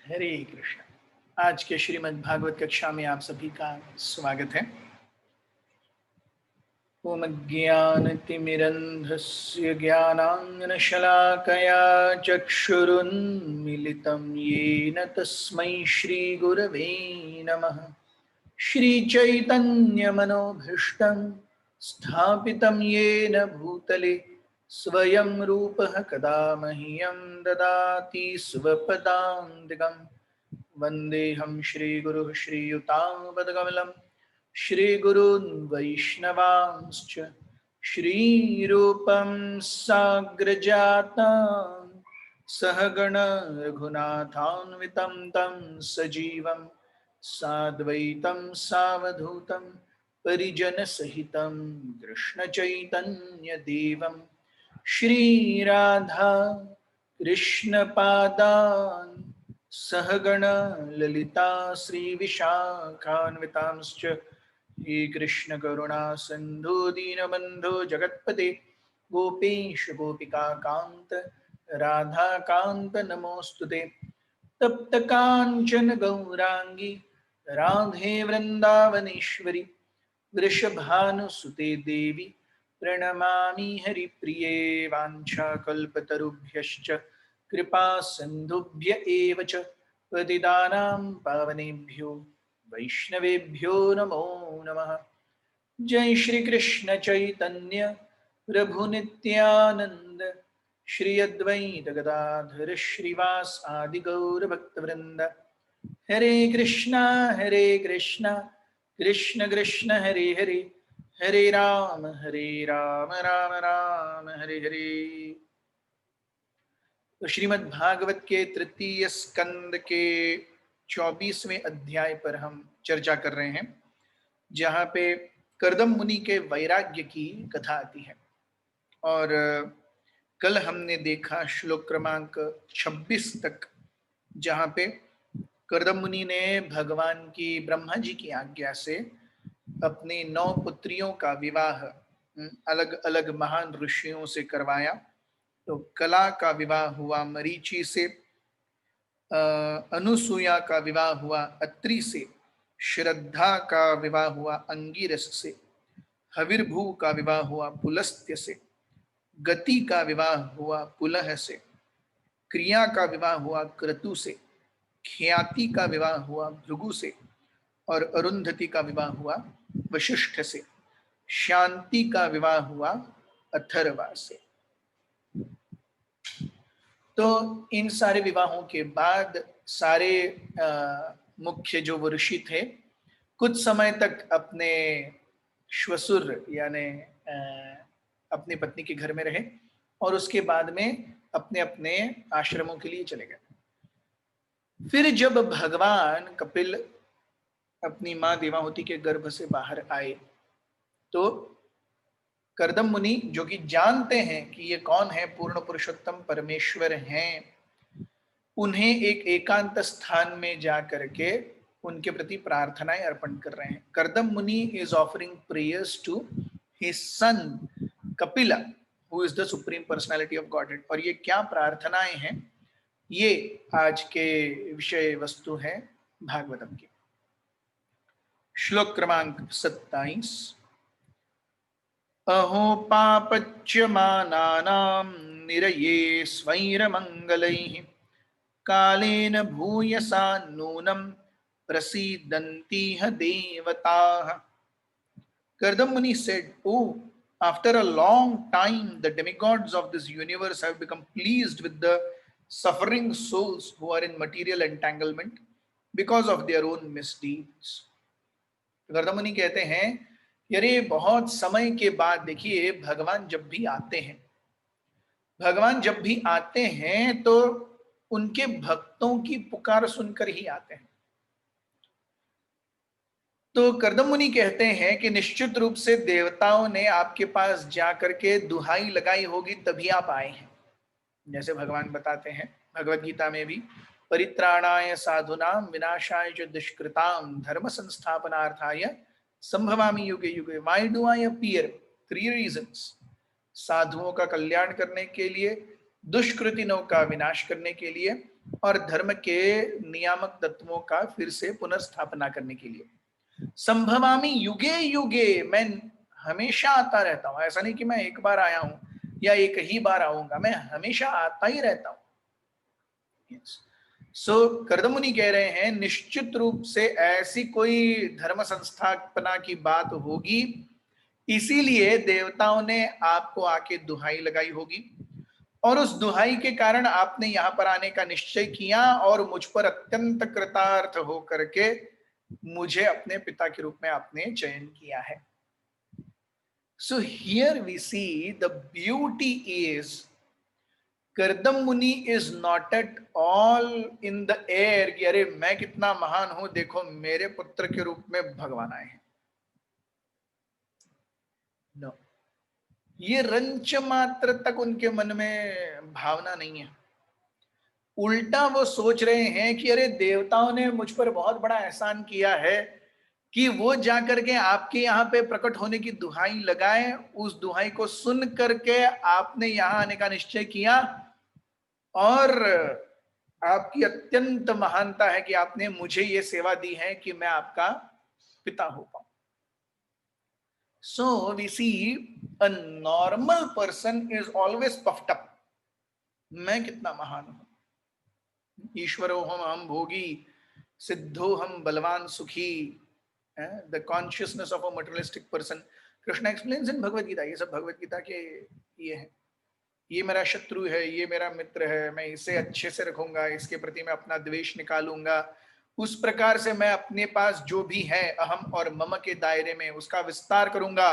हरे कृष्ण। आज के श्रीमद् भागवत कक्षा में आप सभी का स्वागत है। ओम ज्ञानतिमिरन्धस्य ज्ञानाञ्जनशलाकया चक्षुरुन्मिलितं येन तस्मै श्रीगुरवे नमः। श्रीचैतन्यमनोभीष्टं स्थापितं येन भूतले स्वयं रूपः कदा मह्यं ददाति स्वपदान्तिकम्। वन्देऽहं श्रीगुरुः श्रीयुतापदकमलं श्रीगुरून् वैष्णवांश्च श्रीरूपं साग्रजातं सहगण रघुनाथान्वितं तं सजीवं साद्वैतं सावधूतं परिजनसहितं कृष्णचैतन्यदेवं श्रीराधा कृष्णपादान् सहगण ललिता श्रीविशाखान्वितांश्च हे कृष्ण करुणा सिन्धु दीनबन्धो जगत्पते गोपेश गोपिका कान्त राधा कान्त नमोस्तुते। तप्त कांचन गौरांगी राधे वृंदावनेश्वरी वृषभानुसुते देवी प्रणमामि हरिप्रिये। वाञ्छाकल्पतरुभ्यश्च कृपा सिन्धुभ्य एव च पतितानां पावनेभ्यो वैष्णवेभ्यो नमो नमः। जय श्री कृष्ण चैतन्य प्रभु नित्यानंद श्री अद्वैत गदाधर श्रीवास आदि गौर भक्तवृंद। हरे कृष्णा कृष्ण कृष्ण हरे हरे, हरे राम राम राम हरे हरे। तो श्रीमद् भागवत के तृतीय स्कंद के 24वें अध्याय पर हम चर्चा कर रहे हैं, जहाँ पे कर्दम मुनि के वैराग्य की कथा आती है। और कल हमने देखा श्लोक क्रमांक 26 तक, जहाँ पे कर्दम मुनि ने भगवान की ब्रह्मा जी की आज्ञा से अपनी 9 पुत्रियों का विवाह अलग अलग महान ऋषियों से करवाया। तो कला का विवाह हुआ मरीचि से, अनुसुया का विवाह हुआ अत्रि से, श्रद्धा का विवाह हुआ अंगिरस से, हविर्भू का विवाह हुआ पुलस्त्य से, गति का विवाह हुआ पुलह से, क्रिया का विवाह हुआ क्रतु से, ख्याति का विवाह हुआ भृगु से, और अरुंधति का विवाह हुआ वशिष्ठ से, शांति का विवाह हुआ अथर्वा से। तो इन सारे विवाहों के बाद सारे मुख्य जो वो ऋषि थे कुछ समय तक अपने श्वसुर यानी अपनी पत्नी के घर में रहे, और उसके बाद में अपने अपने आश्रमों के लिए चले गए। फिर जब भगवान कपिल अपनी माँ देवाहुति के गर्भ से बाहर आए, तो कर्दम मुनि, जो कि जानते हैं कि ये कौन है, पूर्ण पुरुषोत्तम परमेश्वर हैं, उन्हें एक एकांत स्थान में जा करके उनके प्रति प्रार्थनाएं अर्पण कर रहे हैं। Kardam Muni is offering prayers to his son Kapila, who is the supreme personality of Godhead. और ये क्या प्रार्थनाएं हैं, ये आज के विषय वस्तु है भागवतम की। श्लोक क्रमांक 27। अहो पापच्यमानानां निरये स्वैरमङ्गलैः कालेन भूयसा नूनं प्रसीदन्तीह देवताः। Kardam Muni said, "Oh, after a long time, the demigods of this universe have become pleased with the suffering souls who are in material entanglement because of their own misdeeds." Kardam मुनि कहते हैं, अरे बहुत समय के बाद देखिए, भगवान जब भी आते हैं तो उनके भक्तों की पुकार सुनकर ही आते हैं। तो कर्दम मुनि कहते हैं कि निश्चित रूप से देवताओं ने आपके पास जाकर के दुहाई लगाई होगी, तभी आप आए हैं। जैसे भगवान बताते हैं भगवद गीता में भी, परित्राणाय साधुनां विनाशाय च दुष्कृतां धर्म संस्थापनार्थाय संभवामि युगे युगे। Why do I appear? 3 reasons. साधुओं का कल्याण करने के लिए, दुष्कृतिनों का विनाश करने के लिए, और धर्म के नियामक तत्वों का फिर से पुनर्स्थापना करने के लिए। संभवामी युगे युगे, मैं हमेशा आता रहता हूं। ऐसा नहीं कि मैं एक बार आया हूं या एक ही बार आऊंगा, मैं हमेशा आता ही रहता हूं। सो कर्दम मुनि कह रहे हैं निश्चित रूप से ऐसी कोई धर्म संस्थापना की बात होगी, इसीलिए देवताओं ने आपको आके दुहाई लगाई होगी और उस दुहाई के कारण आपने यहां पर आने का निश्चय किया और मुझ पर अत्यंत कृतार्थ होकर के मुझे अपने पिता के रूप में आपने चयन किया है। So here we see the beauty is Kardam Muni is not at all in the air कि अरे मैं कितना महान हूं, देखो मेरे पुत्र के रूप में भगवान आए हैं। नो, ये रंच मात्र तक उनके मन में भावना नहीं है। उल्टा वो सोच रहे हैं कि अरे देवताओं ने मुझ पर बहुत बड़ा एहसान किया है कि वो जाकर के आपके यहाँ पे प्रकट होने की दुहाई लगाए, उस दुहाई को सुन करके आपने यहाँ आने का निश्चय किया और आपकी अत्यंत महानता है कि आपने मुझे ये सेवा दी है कि मैं आपका पिता हो पाऊं। So we see a normal person is always puffed up, मैं कितना महान हूं, ईश्वरो हम भोगी, सिद्धो हम बलवान सुखी, the consciousness of a materialistic person. Krishna explains in Bhagavad Gita, ये सब भगवत गीता के ये है। ये मेरा शत्रु है, ये मेरा मित्र है, मैं इसे अच्छे से रखूंगा, इसके प्रति मैं अपना द्वेष निकालूंगा, उस प्रकार से मैं अपने पास जो भी है अहम और मम के दायरे में उसका विस्तार करूंगा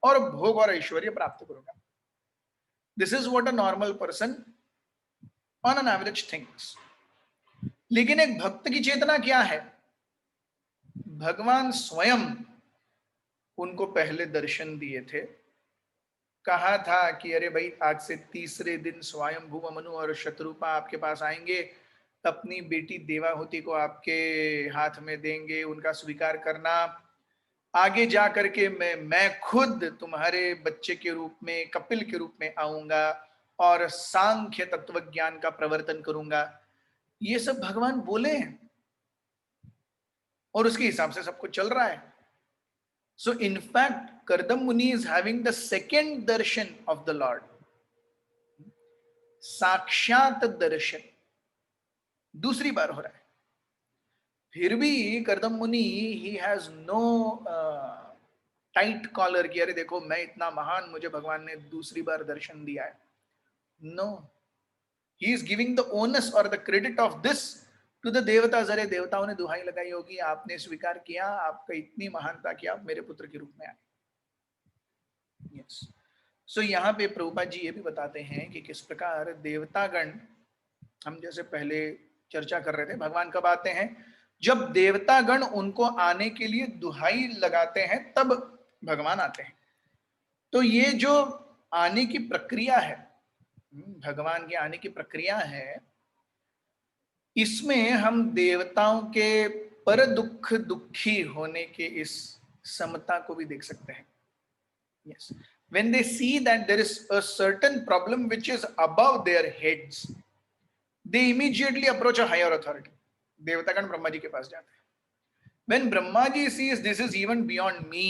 और भोग और ऐश्वर्य प्राप्त करूंगा। This is what a normal person on an average thinks. लेकिन एक भक्त की चेतना क्या है? भगवान स्वयं उनको पहले दर्शन दिए थे, कहा था कि अरे भाई आज से तीसरे दिन स्वयंभू मनु और शत्रुपा आपके पास आएंगे, अपनी बेटी देवाहुति को आपके हाथ में देंगे, उनका स्वीकार करना, आगे जा करके मैं खुद तुम्हारे बच्चे के रूप में कपिल के रूप में आऊंगा और सांख्य तत्व ज्ञान का प्रवर्तन करूंगा। ये सब भगवान बोले हैं और उसके हिसाब से सब कुछ चल रहा है। So in fact, Kardam Muni is having the second darshan of the Lord. साक्षात दर्शन दूसरी बार हो रहा है। फिर भी Kardam Muni he has no tight collar कि अरे देखो मैं इतना महान, मुझे भगवान ने दूसरी बार दर्शन दिया है। No, he is giving the onus or the credit of this to the देवताज। अरे देवताओं ने दुहाई लगाई होगी, आपने स्वीकार किया, आपका इतनी महानता कि आप मेरे पुत्र के रूप में आए। यस। सो यहाँ पे प्रभुपाद जी ये भी बताते हैं कि किस प्रकार देवतागण, हम जैसे पहले चर्चा कर रहे थे, भगवान कब आते हैं? जब देवतागण उनको आने के लिए दुहाई लगाते हैं तब भगवान आते हैं। तो ये जो आने की प्रक्रिया है, भगवान के आने की प्रक्रिया है, इसमें हम देवताओं के पर दुख दुखी होने के इस समता को भी देख सकते हैं। Yes. When they see that there is a certain problem which is above their heads, they immediately approach a higher authority. देवतागण Brahma ji के पास जाते हैं। When Brahma ji sees this is even beyond me,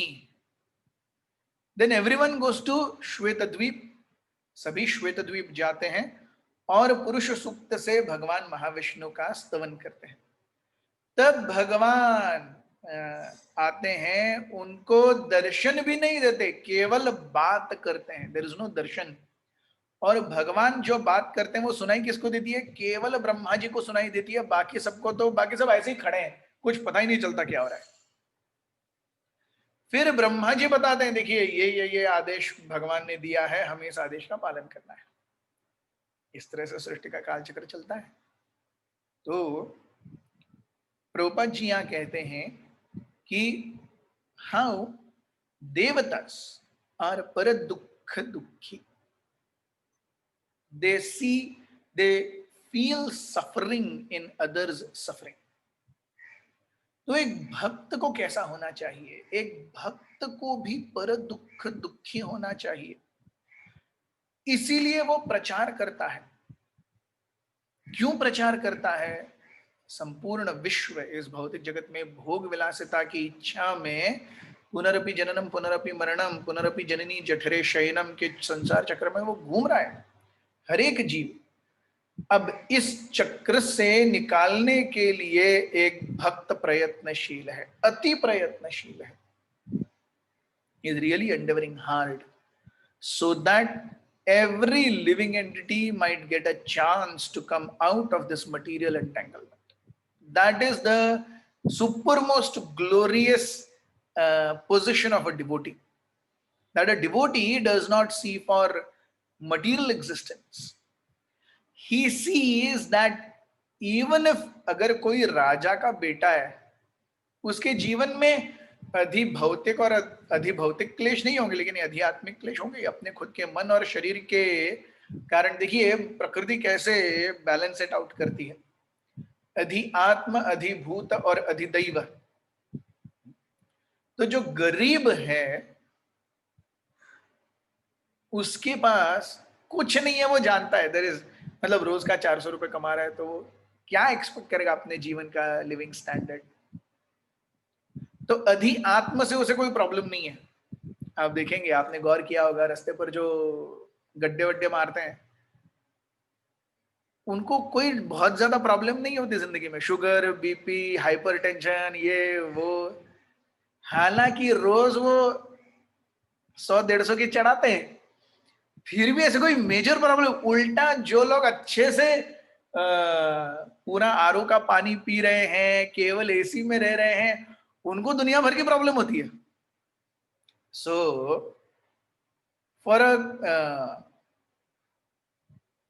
then everyone goes to Shwetadweep. सभी श्वेतद्वीप जाते हैं और पुरुष सूक्त से भगवान महाविष्णु का स्तवन करते हैं। तब भगवान आते हैं, उनको दर्शन भी नहीं देते, केवल बात करते हैं। देयर इज नो दर्शन। और भगवान जो बात करते हैं वो सुनाई किसको देती है? केवल ब्रह्मा जी को सुनाई देती है, बाकी सबको तो, बाकी सब ऐसे ही खड़े हैं, कुछ पता ही नहीं चलता क्या हो रहा है। फिर ब्रह्मा जी बताते हैं देखिए ये आदेश भगवान ने दिया है, हमें इस आदेश का पालन करना है। इस तरह से सृष्टि का कालचक्र चलता है। तो प्रभुपाद जी यहाँ कहते हैं कि हाउ देवतास आर पर दुख दुखी, they see, they feel suffering in others suffering। तो एक भक्त को कैसा होना चाहिए? एक भक्त को भी पर दुख दुखी होना चाहिए, इसीलिए वो प्रचार करता है। क्यों प्रचार करता है? संपूर्ण विश्व इस भौतिक जगत में भोग विलासिता की इच्छा में पुनरपि जननम पुनरपि मरणम पुनरपि जननी जठरे शयनम के संसार चक्र में वो घूम रहा है, हर एक जीव। अब इस चक्र से निकालने के लिए एक भक्त प्रयत्नशील है, अति प्रयत्नशील है, is really endeavoring hard so that every living entity might get a chance to come out of this material entanglement. That is the supermost glorious position of a devotee, that a devotee does not see for material existence. He sees that even if अगर कोई राजा का बेटा है, उसके जीवन में अधिभौतिक और अधिभौतिक क्लेश नहीं होंगे, लेकिन आध्यात्मिक क्लेश होंगे अपने खुद के मन और शरीर के कारण। देखिए प्रकृति कैसे बैलेंस सेट आउट करती है, अधि आत्म अधिभूत और अधिदैव। तो जो गरीब है उसके पास कुछ नहीं है, वो जानता है देयर इज, मतलब रोज का 400 रुपए कमा रहा है, तो वो क्या एक्सपेक्ट करेगा अपने जीवन का लिविंग स्टैंडर्ड? तो अधि आत्म से उसे कोई प्रॉब्लम नहीं है। आप देखेंगे, आपने गौर किया होगा, रास्ते पर जो गड्ढे वड्ढे मारते हैं उनको कोई बहुत ज्यादा प्रॉब्लम नहीं होती जिंदगी में, शुगर बीपी हाइपरटेंशन ये वो, हालांकि रोज वो 100-150 की चढ़ाते हैं, फिर भी ऐसे कोई मेजर प्रॉब्लम। उल्टा जो लोग अच्छे से पूरा आरओ का पानी पी रहे हैं, केवल एसी में रह रहे हैं, उनको दुनिया भर की प्रॉब्लम होती है। So for a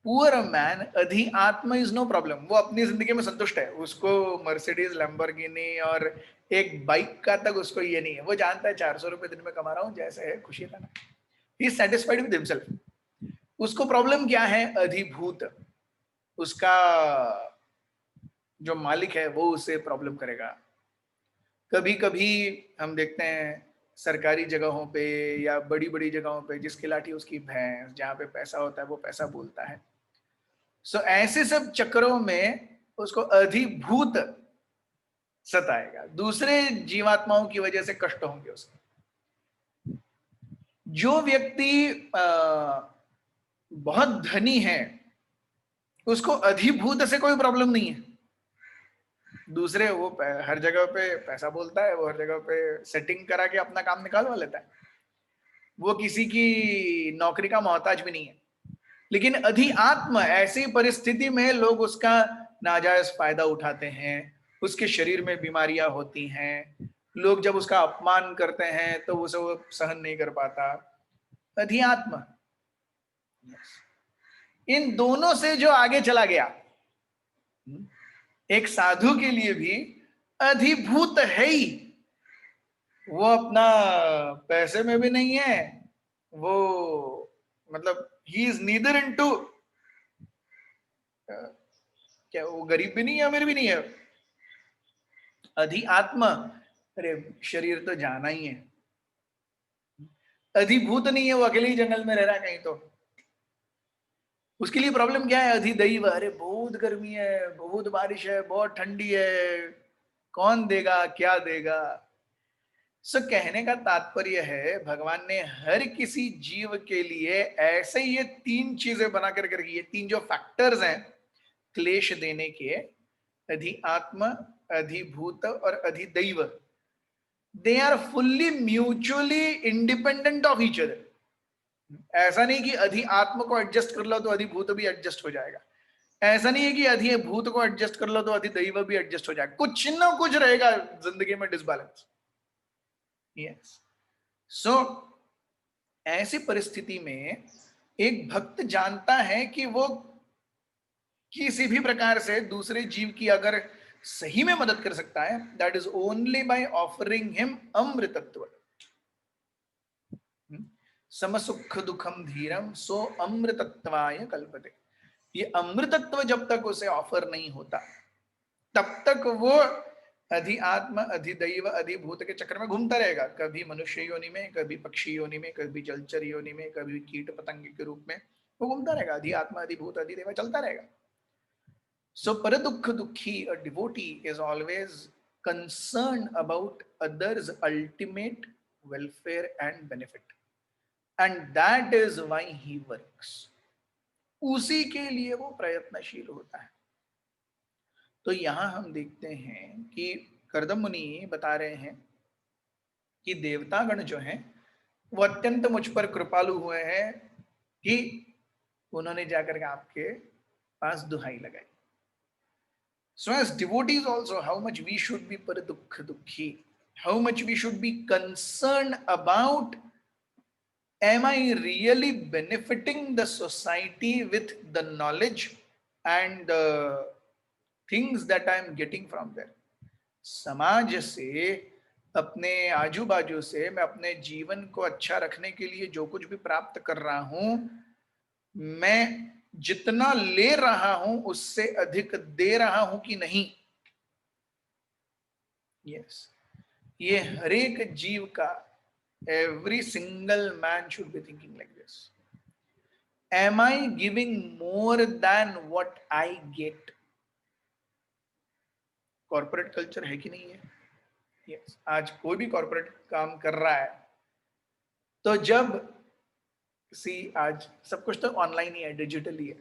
poor man अधि आत्मा इज नो प्रॉब्लम। वो अपनी जिंदगी में संतुष्ट है, उसको मर्सिडीज लैम्बोर्गिनी और एक बाइक का तक उसको ये नहीं है। वो जानता है 400 रुपए दिन में कमा रहा हूं, जैसे है खुशी रहना, he is satisfied with himself. उसको प्रॉब्लम क्या है? अधिभूत, उसका जो मालिक है वो उसे प्रॉब्लम करेगा। कभी कभी हम देखते हैं सरकारी जगहों पे या बड़ी बड़ी जगहों पे, जिसकी लाठी उसकी भैंस, जहां पे पैसा होता है वो पैसा बोलता है। सो ऐसे सब चक्रों में उसको अधिभूत सताएगा, दूसरे जीवात्माओं की वजह से कष्ट होंगे उसको। जो व्यक्ति बहुत धनी है उसको अधिभूत से कोई प्रॉब्लम नहीं है। दूसरे वो हर जगह पे पैसा बोलता है, वो हर जगह पे सेटिंग करा के अपना काम निकालवा लेता है, वो किसी की नौकरी का मोहताज भी नहीं है। लेकिन अधि आत्म, ऐसी परिस्थिति में लोग उसका नाजायज फायदा उठाते हैं, उसके शरीर में बीमारियां होती हैं, लोग जब उसका अपमान करते हैं तो उसे वो सहन नहीं कर पाता। अधि आत्म। इन दोनों से जो आगे चला गया, एक साधु के लिए भी अधिभूत है ही। वो अपना पैसे में भी नहीं है, वो मतलब ही इज नीदर इनटू, क्या वो गरीब भी नहीं है अमीर भी नहीं है, अधि आत्म। अरे शरीर तो जाना ही है, अधिभूत नहीं है, वो अकेले ही जंगल में रह रहा है कहीं। तो उसके लिए प्रॉब्लम क्या है? अधिदैव, अरे बहुत गर्मी है, बहुत बारिश है, बहुत ठंडी है, कौन देगा क्या देगा। सो कहने का तात्पर्य है भगवान ने हर किसी जीव के लिए ऐसे ये तीन चीजें बना कर रखी है, तीन जो फैक्टर्स हैं क्लेश देने के, अधि आत्म, अधिभूत और अधिदैव। They are fully mutually independent of each other. ऐसा नहीं कि अधि आत्म को एडजस्ट कर लो तो अधिभूत भी एडजस्ट हो जाएगा, ऐसा नहीं है कि अधिभूत को एडजस्ट कर लो तो अधिदैव भी एडजस्ट हो जाएगा, कुछ ना कुछ रहेगा जिंदगी में डिसबैलेंस। यस। सो ऐसी परिस्थिति में एक भक्त जानता है कि वो किसी भी प्रकार से दूसरे जीव की अगर सही में मदद कर सकता है, that is only by offering him अमृतत्व। समसुख दुखम धीरम सो अमृतत्वाय कल्पते। ये अमृतत्व जब तक उसे ऑफर नहीं होता तब तक वो अधि आत्म, अधिदैव, अधिभूत के चक्र में घूमता रहेगा, कभी मनुष्य योनि में, कभी पक्षी योनि में, कभी जलचर योनि में, कभी कीट पतंग के रूप में वो घूमता रहेगा। अधि आत्मा, अधिभूत, अधिदैव चलता रहेगा। So paradukha dukhi, a devotee is always concerned about others' ultimate welfare and benefit, and that is why he works. उसी के लिए वो प्रयत्नशील होता है। तो यहां हम देखते हैं कि करदम मुनि बता रहे हैं कि देवतागण जो हैं वो अत्यंत मुझ पर कृपालु हुए हैं कि उन्होंने जाकर के आपके पास दुहाई लगाई। So as devotees also, how much we should be paradukha dukhi, how much we should be concerned about, am I really benefiting the society with the knowledge and the things that I am getting from there? समाज से, अपने आजू बाजू से मैं अपने जीवन को अच्छा रखने के लिए जो कुछ भी प्राप्त कर रहा हूं, मैं जितना ले रहा हूं उससे अधिक दे रहा हूं कि नहीं। यस, ये हर एक जीव का, every single man should be thinking like this. Am I giving more than what I get? Corporate culture है कि नहीं है? यस, आज कोई भी कॉर्पोरेट काम कर रहा है तो जब आज सब कुछ तो ऑनलाइन ही है, डिजिटल ही है।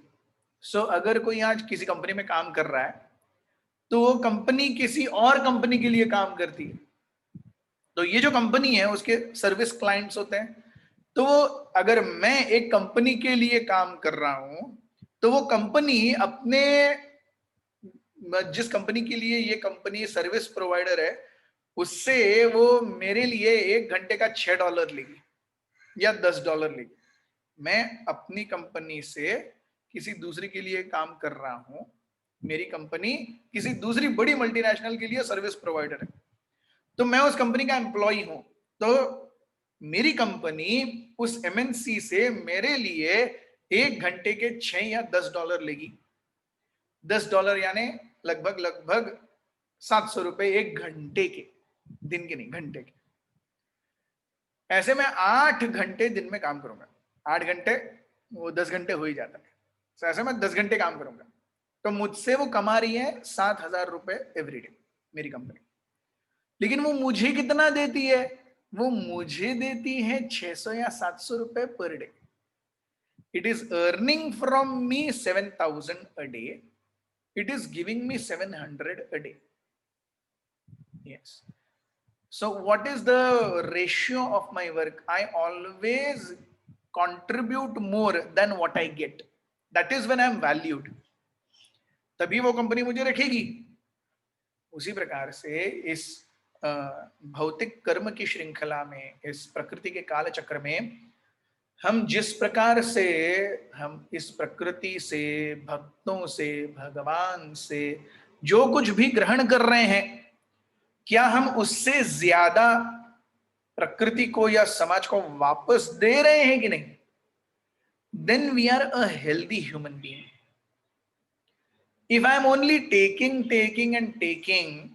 सो अगर कोई आज किसी कंपनी में काम कर रहा है तो वो कंपनी किसी और कंपनी के लिए काम करती है। तो ये जो कंपनी है उसके सर्विस क्लाइंट्स होते हैं। तो अगर मैं एक कंपनी के लिए काम कर रहा हूं तो वो कंपनी अपने, जिस कंपनी के लिए ये कंपनी सर्विस प्रोवाइडर है, उससे वो मेरे लिए 1 घंटे का $6 लेगी या $10 लेगी। मैं अपनी कंपनी से किसी दूसरे के लिए काम कर रहा हूं, मेरी कंपनी किसी दूसरी बड़ी मल्टीनेशनल के लिए सर्विस प्रोवाइडर है, तो मैं उस कंपनी का एम्प्लॉय हूं। तो मेरी कंपनी उस एमएनसी से मेरे लिए 1 घंटे के $6 या $10 लेगी। $10 यानी लगभग लगभग 700 रुपए 1 घंटे के, दिन के नहीं, घंटे के। ऐसे में 8 घंटे दिन में काम करूंगा। 8 घंटे वो 10 घंटे हो ही जाता है, तो ऐसे में 10 घंटे काम करूंगा। तो मुझसे वो कमा रही है 7,000 रुपए एवरी डे मेरी कंपनी। लेकिन वो मुझे कितना देती है? वो मुझे देती है 600 या 700 रुपए per day. It is earning from me 7,000 a day, it is giving me 700 a day. Yes, so what is the ratio of my work? I always contribute more than what I get. That is when I am valued. तभी वो company मुझे रखेगी। उसी प्रकार से इस भौतिक कर्म की श्रृंखला में, इस प्रकृति के काल चक्र में, हम जिस प्रकार से हम इस प्रकृति से, भक्तों से, भगवान से जो कुछ भी ग्रहण कर रहे हैं, क्या हम उससे ज्यादा प्रकृति को या समाज को वापस दे रहे हैं कि नहीं? Then we are a healthy human being. If I am only taking taking and taking,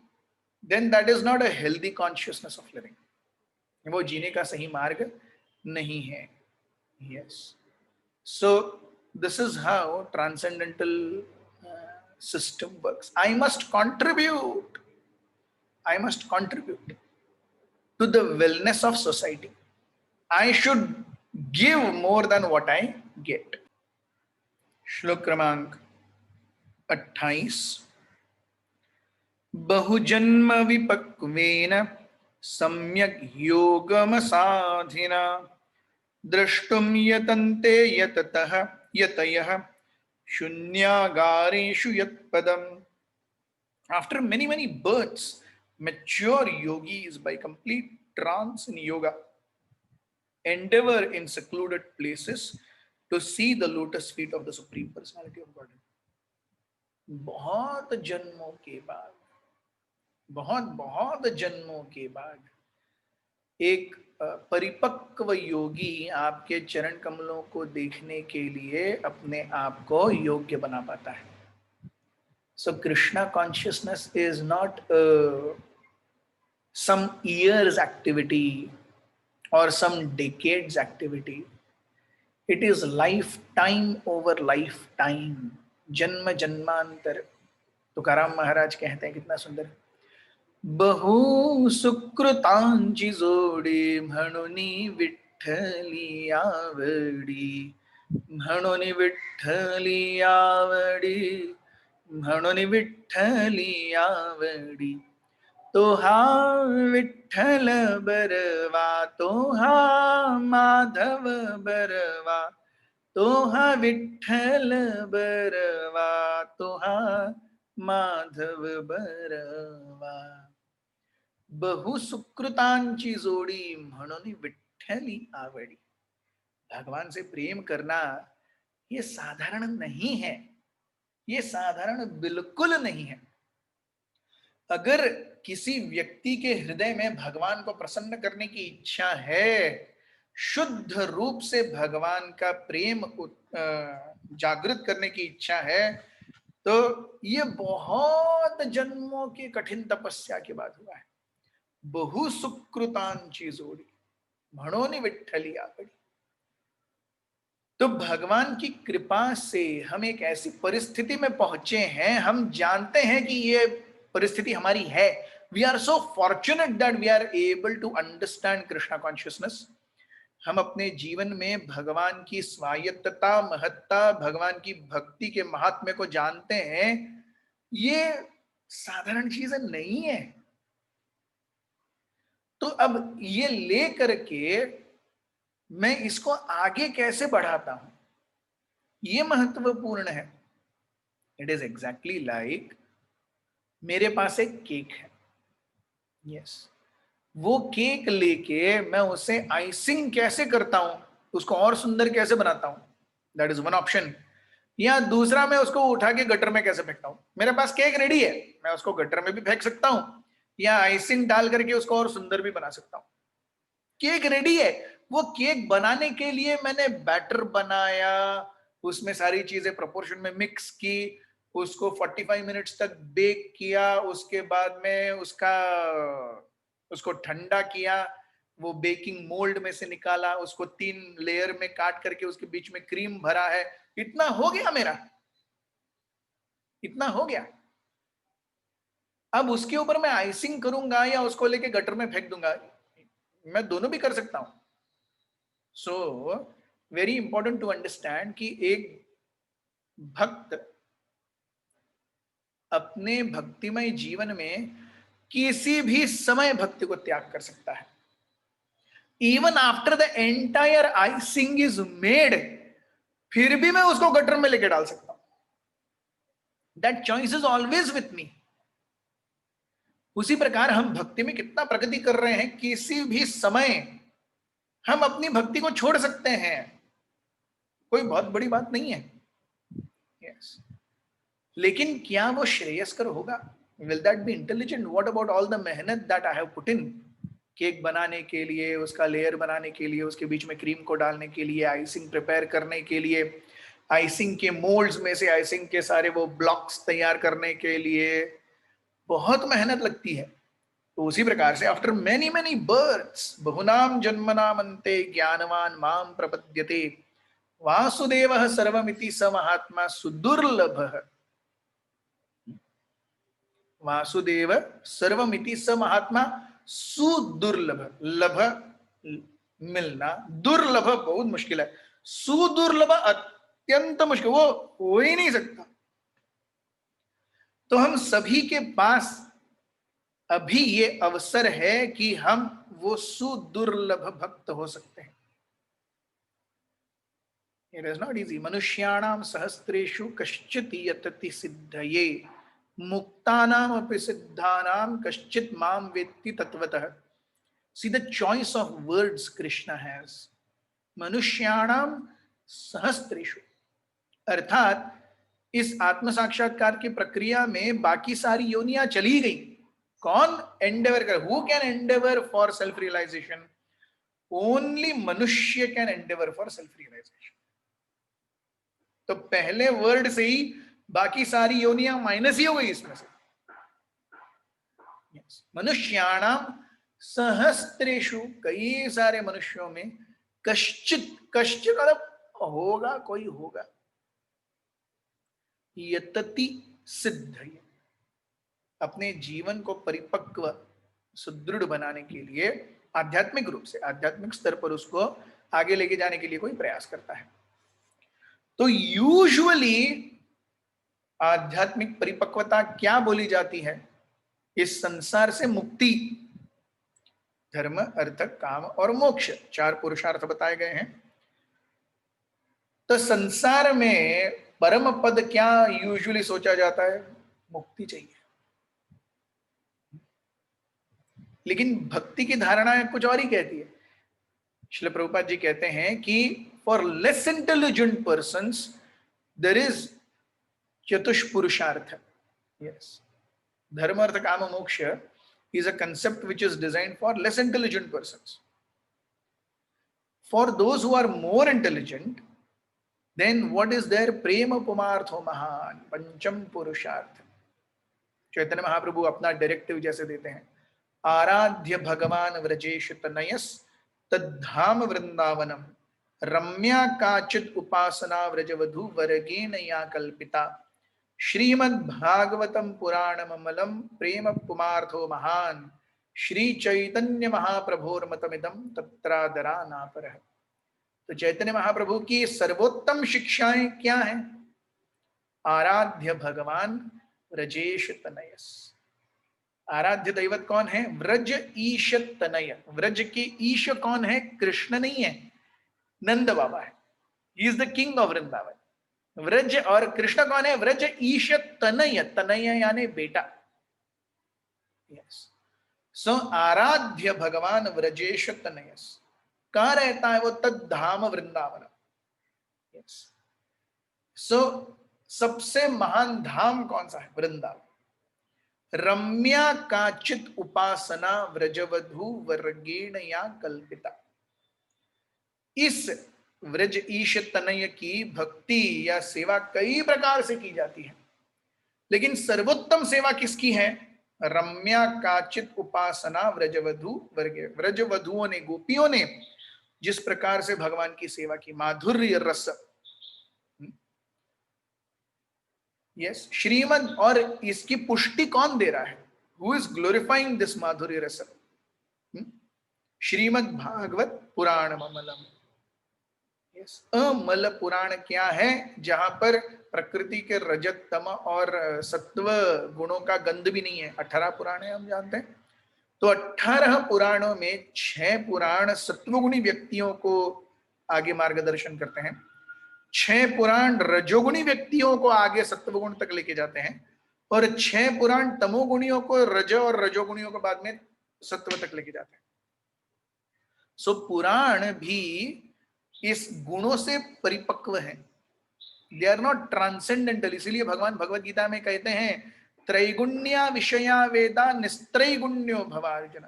then that is not a healthy consciousness of living. वो जीने का सही मार्ग नहीं है। Yes, so this is how transcendental system works. I must contribute, I must contribute to the wellness of society. I should give more than what I get. श्लोक क्रमांक 28। बहुजन्म विपक्वेन सम्यक योगम साधिना द्रष्टुम यतन्ते यततः यतयः शून्यागारेषु यत्पदम्। After many births, mature yogis by complete trance in yoga endeavor in secluded places to see the lotus feet of the Supreme Personality of Godhead. बहुत जन्मों के बाद, बहुत जन्मों के बाद एक परिपक्व योगी आपके चरण कमलों को देखने के लिए अपने आप को योग्य बना पाता है। So Krishna consciousness is not some years activity or some decades activity. It is lifetime over lifetime, janma janmantar, Tukaram महाराज कहते हैं, कितना सुंदर, बहु सुकृतांची जोडी म्हणूनी विठ्ठली आवडी, म्हणून विठ्ठली आवडी, म्हणून विठ्ठली आवडी, तो हा विठ्ठल बरवा, तो हा माधव बरवा, तो हा विठ्ठल बरवा, तो हा माधव बरवा, बहुसुकृतांची जोडी म्हणून विठ्ठली आवडी। भगवान से प्रेम करना ये साधारण नहीं है, ये साधारण बिल्कुल नहीं है। अगर किसी व्यक्ति के हृदय में भगवान को प्रसन्न करने की इच्छा है, शुद्ध रूप से भगवान का प्रेम जागृत करने की इच्छा है, तो ये बहुत जन्मों की कठिन तपस्या के बाद हुआ है। बहुसुकृतांची जोडी म्हणून विठ्ठली आवडी। तो भगवान की कृपा से हम एक ऐसी परिस्थिति में पहुंचे हैं, हम जानते हैं कि ये परिस्थिति हमारी है। We are so fortunate that we are able to understand Krishna consciousness. हम अपने जीवन में भगवान की स्वायत्तता, महत्ता, भगवान की भक्ति के महात्म्य को जानते हैं। ये साधारण चीजें नहीं है। तो अब ये ले करके मैं इसको आगे कैसे बढ़ाता हूं, ये महत्वपूर्ण है। इट इज एग्जैक्टली लाइक मेरे पास एक केक है, यस, वो केक लेके मैं उसे आइसिंग कैसे करता हूं, उसको और सुंदर कैसे बनाता हूं, दैट इज वन ऑप्शन। या दूसरा, मैं उसको उठा के गटर में कैसे फेंकता हूं। मेरे पास केक रेडी है, मैं उसको गटर में भी फेंक सकता हूं, या आइसिंग डाल करके उसको और सुंदर भी बना सकता हूं। केक रेडी है। वो केक बनाने के लिए मैंने बैटर बनाया, उसमें सारी चीजें प्रोपोर्शन में मिक्स की, उसको 45 मिनट्स तक बेक किया, उसके बाद में उसको ठंडा किया, वो बेकिंग मोल्ड में से निकाला, उसको 3 लेयर में काट करके उसके बीच में क्रीम भरा है। इतना हो गया मेरा, इतना हो गया। अब उसके ऊपर मैं आइसिंग करूंगा या उसको लेके गटर में फेंक दूंगा, मैं दोनों भी कर सकता हूं। So very important to understand कि एक भक्त अपने भक्तिमय जीवन में किसी भी समय भक्ति को त्याग कर सकता है। Even after the entire icing is made, फिर भी मैं उसको गटर में लेके डाल सकता हूं। That choice is always with me. उसी प्रकार हम भक्ति में कितना प्रगति कर रहे हैं, किसी भी समय हम अपनी भक्ति को छोड़ सकते हैं, कोई बहुत बड़ी बात नहीं है। yes. लेकिन क्या वो श्रेयस्कर होगा? Will that be intelligent? What about all the मेहनत that I have put in, cake बनाने के लिए, उसका लेयर बनाने के लिए, उसके बीच में क्रीम को डालने के लिए, आइसिंग प्रिपेयर करने के लिए, आइसिंग के मोल्ड्स में से आइसिंग के सारे वो ब्लॉक्स तैयार करने के लिए बहुत मेहनत लगती है। तो उसी प्रकार से आफ्टर मेनी मेनी बर्थ्स बहुनाम जन्मनाम अन्ते ज्ञानवान माम प्रपद्यते वासुदेवः सर्वमिति स महात्मा सुदुर्लभः। वासुदेव सर्वमिति स महात्मा सुदुर्लभ। लभ मिलना, दुर्लभ बहुत मुश्किल है, सुदुर्लभ अत्यंत मुश्किल, वो हो ही नहीं सकता। तो हम सभी के पास अभी ये अवसर है कि हम वो सुदुर्लभ भक्त हो सकते हैं। It is not easy. मनुष्याणाम सहस्त्रेषु कश्चित् यतति सिद्धये, मुक्तानाम अपि सिद्धानाम कश्चित् माम वेत्ति तत्वतः। See the choice of words Krishna has. मनुष्याणाम सहस्त्रेषु, अर्थात इस आत्म साक्षात्कार की प्रक्रिया में बाकी सारी योनियां चली गई। कौन एंडेवर कर? Who can endeavour for self realisation? Only मनुष्य can endeavour for self realisation. तो पहले वर्ड से ही बाकी सारी योनियां माइनस ही हो गई इसमें से। मनुष्याणाम सहस्त्रेषु, कई सारे मनुष्यों में, कश्चित, कश्चित मतलब होगा, कोई होगा, यतति सिद्ध, अपने जीवन को परिपक्व सुदृढ़ बनाने के लिए आध्यात्मिक रूप से, आध्यात्मिक स्तर पर उसको आगे लेके जाने के लिए कोई प्रयास करता है। तो यूजुअली आध्यात्मिक परिपक्वता क्या बोली जाती है? इस संसार से मुक्ति, धर्म अर्थ काम और मोक्ष, 4 पुरुषार्थ बताए गए हैं। तो संसार में परम पद क्या यूजुअली सोचा जाता है? मुक्ति चाहिए। लेकिन भक्ति की धारणा कुछ और ही कहती है। श्रील प्रभुपाद जी कहते हैं कि for less intelligent persons there is चतुष्पुरुषार्थ। यस, धर्म अर्थ काम मोक्ष is a concept which is designed for less intelligent persons. For those who are more intelligent, then what is their prema pumartho mahan, pancham purusharth. Chaitanya Mahaprabhu अपना directive जैसे देते हैं, आराध्य भगवान व्रजेश तनयस तद्धाम वृंदावनम रम्या काचित उपासना व्रजवधु वर्गेन या कल्पिता श्रीमद्भागवतम पुराणममलम प्रेम पुमार्थो महान श्री चैतन्य महाप्रभोर्मतमिदम तत्रादरा नापरः। तो चैतन्य महाप्रभु की सर्वोत्तम शिक्षाएं क्या हैं? आराध्य भगवान व्रजेश तनयस। आराध्य दैवत कौन है? व्रज ईश तनय। व्रज के ईश कौन है? कृष्ण नहीं है, नंद बाबा है। He is the king of Vrindavan. Vraj और कृष्ण कौन है? व्रज ईश तनय, तनय यानी बेटा। यस, सो आराध्य भगवान व्रजेश तनयस। कहां रहता है वो? तद्धाम वृंदावन। यस, सो सबसे महान धाम कौन सा है? वृंदावन। रम्या काचित उपासना व्रजवधु वर्गेण या कल्पिता। इस व्रज ईश तनय की भक्ति या सेवा कई प्रकार से की जाती है, लेकिन सर्वोत्तम सेवा किसकी है? रम्या काचित उपासना व्रजवधु वर्गे। व्रजवधुओं ने, गोपियों ने जिस प्रकार से भगवान की सेवा की, माधुर्य रस। यस, श्रीमद, और इसकी पुष्टि कौन दे रहा है? हु इज ग्लोरिफाइंग दिस माधुर्य रस? श्रीमद् भागवत पुराण अमलम। यस, अमल पुराण क्या है? जहां पर प्रकृति के रजत तम और सत्व गुणों का गंध भी नहीं है। 18 पुराण है, हम जानते हैं। तो 18 पुराणों में 6 पुराण सत्वगुणी व्यक्तियों को आगे मार्गदर्शन करते हैं, 6 पुराण रजोगुणी व्यक्तियों को आगे सत्वगुण तक लेके जाते हैं, और 6 पुराण तमोगुणियों को, रज और रजोगुणियों को बाद में सत्व तक लेके जाते हैं। सो पुराण भी इस गुणों से परिपक्व है। They are not transcendental. इसीलिए भगवान भगवत गीता में कहते हैं, त्रैगुण्या विषया वेदा निस्त्रैगुण्यो भवार्जुन।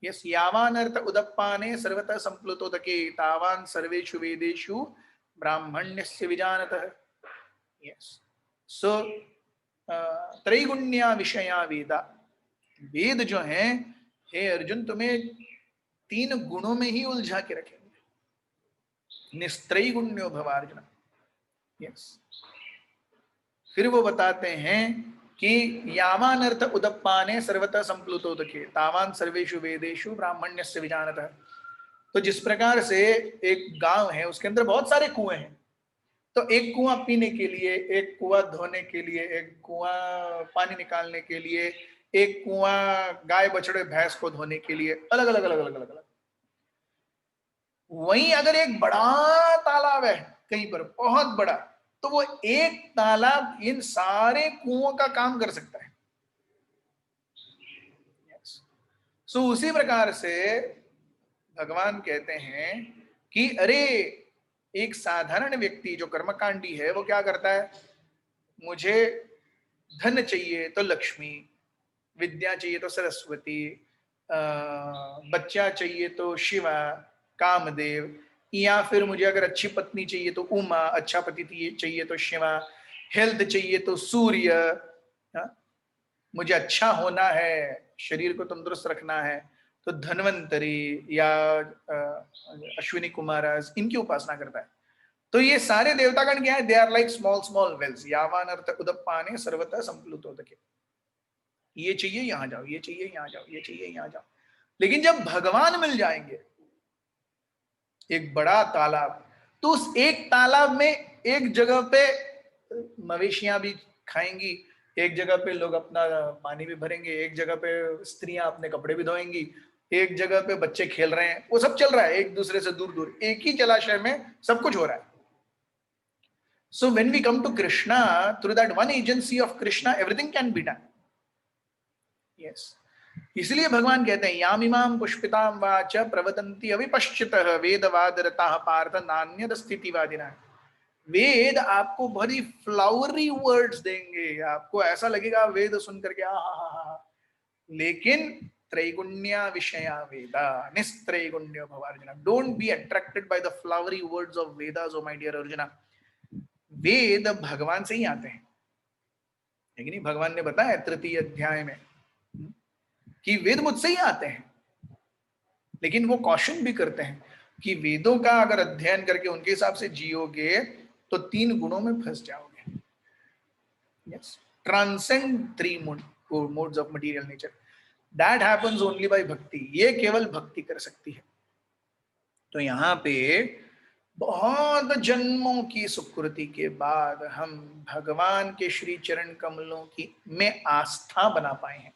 यस, यावान अर्थ उदप्पाने सर्वतः संप्लुतोदके तावान सर्वेषु वेदेषु ब्राह्मण्यस्य विजानतः। यस, सो त्रैगुण्या विषया वेदा, वेद जो हैं, हे अर्जुन, तुम्हें 3 गुणों में ही उलझा के रखेंगे। निस्त्रैगुण्यो भवार्जुन। यस, फिर वो बताते हैं कि यावान अर्थ उदप्पाने सर्वतः संप्लुतोदके तावान सर्वेषु वेदेषु ब्राह्मण्यस्य विजानतः। तो जिस प्रकार से एक गांव है, उसके अंदर बहुत सारे कुएं हैं, तो एक कुआं पीने के लिए, एक कुआं धोने के लिए, एक कुआं पानी निकालने के लिए, एक कुआं गाय बछड़े भैंस को धोने के लिए, अलग अलग अलग अलग अलग अलग। वहीं अगर एक बड़ा तालाब है कहीं पर, बहुत बड़ा, तो वो एक तालाब इन सारे कुओं का काम कर सकता है। सो उसी प्रकार से भगवान कहते हैं कि अरे, एक साधारण व्यक्ति जो कर्मकांडी है, वो क्या करता है? मुझे धन चाहिए तो लक्ष्मी, विद्या चाहिए तो सरस्वती, बच्चा चाहिए तो शिवा, कामदेव, या फिर मुझे अगर अच्छी पत्नी चाहिए तो उमा, अच्छा पति चाहिए तो शिवा, हेल्थ चाहिए तो सूर्य, मुझे अच्छा होना है, शरीर को तंदुरुस्त रखना है तो धन्वंतरी या अश्विनी कुमारास, इनकी उपासना करता है। तो ये सारे देवतागण क्या है? They are like small small wells. यावान अर्थ उदप्पाने सर्वतः संप्लुतोदके। ये चाहिए यहाँ जाओ, ये चाहिए यहाँ जाओ, ये चाहिए यहाँ जाओ। लेकिन जब भगवान मिल जाएंगे, एक बड़ा तालाब, तो उस एक तालाब में एक जगह पे मवेशियां भी खाएंगी, एक जगह पे लोग अपना पानी भी भरेंगे, एक जगह पे स्त्रियां अपने कपड़े भी धोएंगी, एक जगह पे बच्चे खेल रहे हैं, वो सब चल रहा है एक दूसरे से दूर दूर, एक ही जलाशय में सब कुछ हो रहा है। So when we come to Krishna, through that one agency of Krishna, everything can be done. Yes, इसलिए भगवान कहते हैं यामिमाम पुष्पिताम वाच प्रवतंती अविपश्चितः वेदवादरताः पार्थ नान्यद स्थितिवादिना। वेद आपको बड़ी फ्लावरी वर्ड्स देंगे, आपको ऐसा लगेगा वेद सुन करके आ हा हा हा, लेकिन त्रैगुण्य विषया वेदा निस्त्रैगुण्यो भव Arjuna. Don't be attracted by the flowery words of Vedas O my dear Arjuna. Veda भगवान से ही आते हैं, लेकिन भगवान ने बताया तृतीय अध्याय में कि वेद मुझसे ही आते हैं, लेकिन वो कॉशन भी करते हैं कि वेदों का अगर अध्ययन करके उनके हिसाब से जियोगे तो 3 गुणों में फंस जाओगे। Yes, transcend 3 modes of material nature, that happens only by भक्ति। ये केवल भक्ति कर सकती है। तो यहाँ पे बहुत जन्मों की सुकृति के बाद हम भगवान के श्री चरण कमलों की में आस्था बना पाए हैं।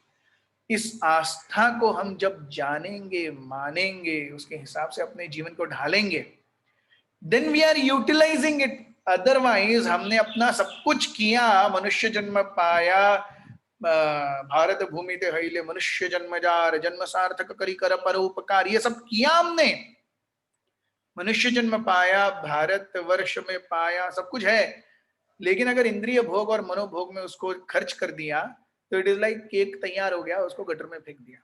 इस आस्था को हम जब जानेंगे, मानेंगे, उसके हिसाब से अपने जीवन को ढालेंगे, then we are utilising it. Otherwise हमने अपना सब कुछ किया, मनुष्य जन्म पाया, भारत भूमि ते हईले मनुष्य जन्मजार, जन्म सार्थक करी कर परोपकार, ये सब किया हमने, मनुष्य जन्म पाया, भारत वर्ष में पाया, सब कुछ है, लेकिन अगर इंद्रिय भोग और मनोभोग में उसको खर्च कर दिया तो इट इज लाइक केक तैयार हो गया, उसको गटर में फेंक दिया।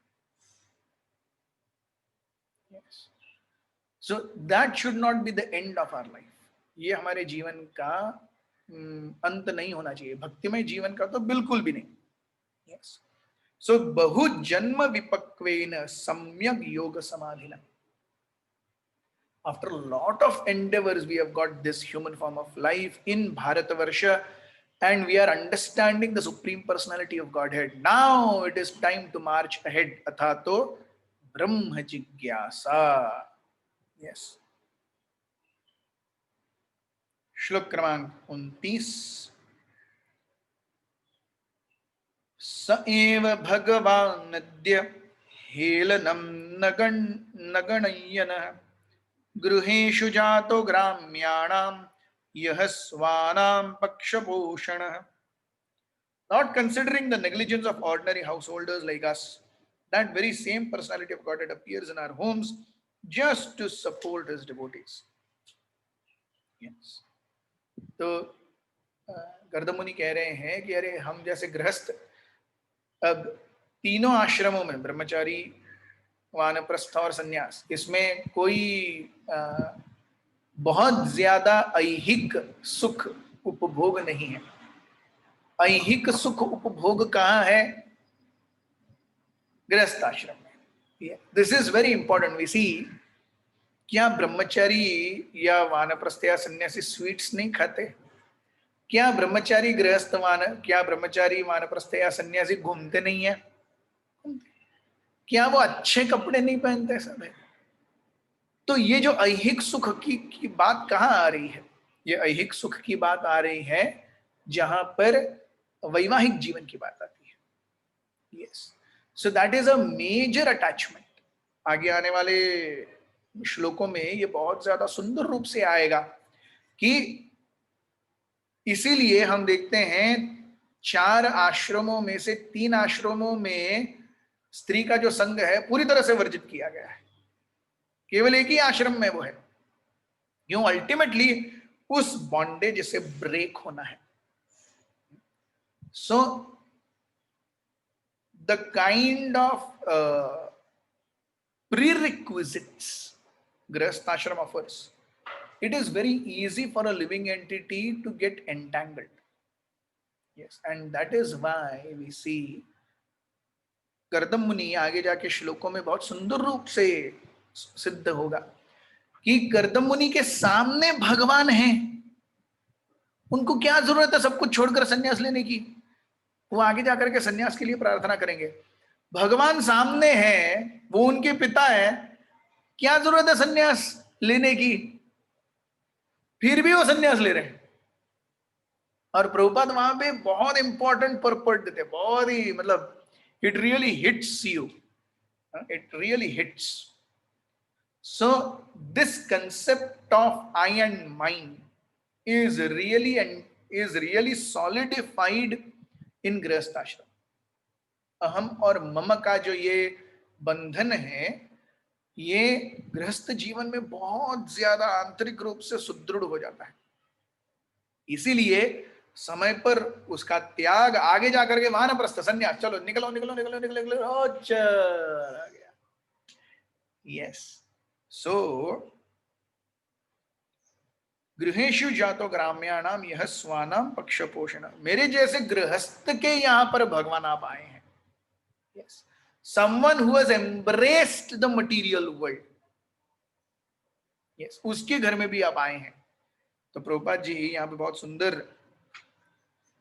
So that should not be the end of our life. ये हमारे जीवन का अंत नहीं होना चाहिए, भक्तिमय जीवन का तो बिल्कुल भी नहीं। यस, सो बहु जन्म विपक्वेन सम्यक योग समाधिना। After a lot of endeavors, we have got this human form of life in Bharatavarsha, and we are understanding the Supreme Personality of Godhead. Now it is time to march ahead. Athato Brahma Jigyasa. Yes. श्लोक क्रमांक 29। स एव भगवान् अद्य हेलनं न गणय्यनः गृहेषु जातो ग्राम्याणां यह स्वानां पक्षपोषणः। Not considering the negligence of ordinary householders like us, that very same personality of Godhead appears in our homes just to support his devotees. Yes. तो गर्दम मुनि कह रहे हैं कि अरे हम जैसे गृहस्थ अब तीनों आश्रमों में, ब्रह्मचारी, वानप्रस्थ और संन्यास, इसमें कोई बहुत ज्यादा ऐहिक सुख उपभोग नहीं है। ऐहिक सुख उपभोग कहाँ है? गृहस्थ आश्रम में। This is very important. We see, क्या ब्रह्मचारी या वानप्रस्थ या सन्यासी स्वीट्स नहीं खाते? क्या ब्रह्मचारी गृहस्थ क्या ब्रह्मचारी वानप्रस्थ या सन्यासी घूमते नहीं है? क्या वो अच्छे कपड़े नहीं पहनते? सब है। तो ये जो ऐहिक सुख की बात कहाँ आ रही है? ये ऐहिक सुख की बात आ रही है जहां पर वैवाहिक जीवन की बात आती है। Yes, so that is a major attachment. आगे आने वाले श्लोकों में ये बहुत ज्यादा सुंदर रूप से आएगा कि इसीलिए हम देखते हैं 4 आश्रमों में से 3 आश्रमों में स्त्री का जो संग है पूरी तरह से वर्जित किया गया है, केवल एक ही आश्रम में वो है। क्यों? अल्टीमेटली उस बॉन्डेज से ब्रेक होना है। So the kind of prerequisites grihastha ashram offers, it is very easy for a living entity to get entangled. Yes, and that is why we see गर्दम मुनि आगे जाके श्लोकों में बहुत सुंदर रूप से सिद्ध होगा कि गर्दम मुनि के सामने भगवान हैं, उनको क्या जरूरत है सब कुछ छोड़कर संन्यास लेने की? वो आगे जाकर के सन्यास के लिए प्रार्थना करेंगे। भगवान सामने है, वो उनके पिता है, क्या जरूरत है सन्यास लेने की? फिर भी वो सन्यास ले रहे हैं। और प्रभुपाद वहां पे बहुत इंपॉर्टेंट पर्पट देते, बहुत ही मतलब it really hits you, it really hits. So this concept of I and mind is really and is really solidified in गृहस्थ आश्रम। अहम और मम का जो ये बंधन है, ये गृहस्थ जीवन में बहुत ज्यादा आंतरिक रूप से सुदृढ़ हो जाता है। इसीलिए समय पर उसका त्याग, आगे जाकर के वानप्रस्थ सन्यास, चलो निकलो निकलो निकलो निकलो निकलो, चला गया। यस, सो गृहेशु जातो ग्राम्याणाम यह स्वानाम पक्ष पोषण। मेरे जैसे गृहस्थ के यहां पर भगवान आप आए हैं। Yes, someone who has embraced the material world. Yes, उसके घर में भी आप आए हैं। तो प्रभुपाद जी यहाँ पे बहुत सुंदर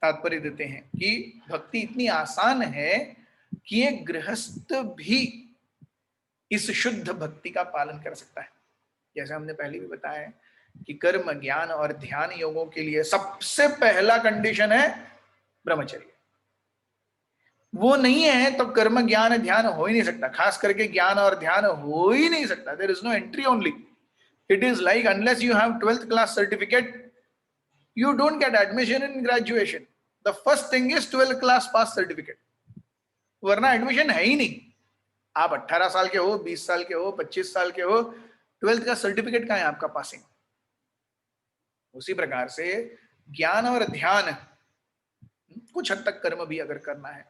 तात्पर्य देते हैं कि भक्ति इतनी आसान है कि एक गृहस्थ भी इस शुद्ध भक्ति का पालन कर सकता है। जैसे हमने पहले भी बताया है कि कर्म, ज्ञान और ध्यान योगों के लिए सबसे पहला कंडीशन है ब्रह्मचर्य। वो नहीं है तो कर्म, ज्ञान, ध्यान हो ही नहीं सकता। खास करके ज्ञान और ध्यान हो ही नहीं सकता। There is no entry only. It is like unless you have 12th class certificate, you don't get admission in graduation. The first thing is 12th class pass certificate, वरना एडमिशन है ही नहीं। आप 18 साल के हो, 20 साल के हो, 25 साल के हो, 12th का सर्टिफिकेट कहाँ है आपका पासिंग? उसी प्रकार से ज्ञान और ध्यान, कुछ हद तक कर्म भी अगर करना है,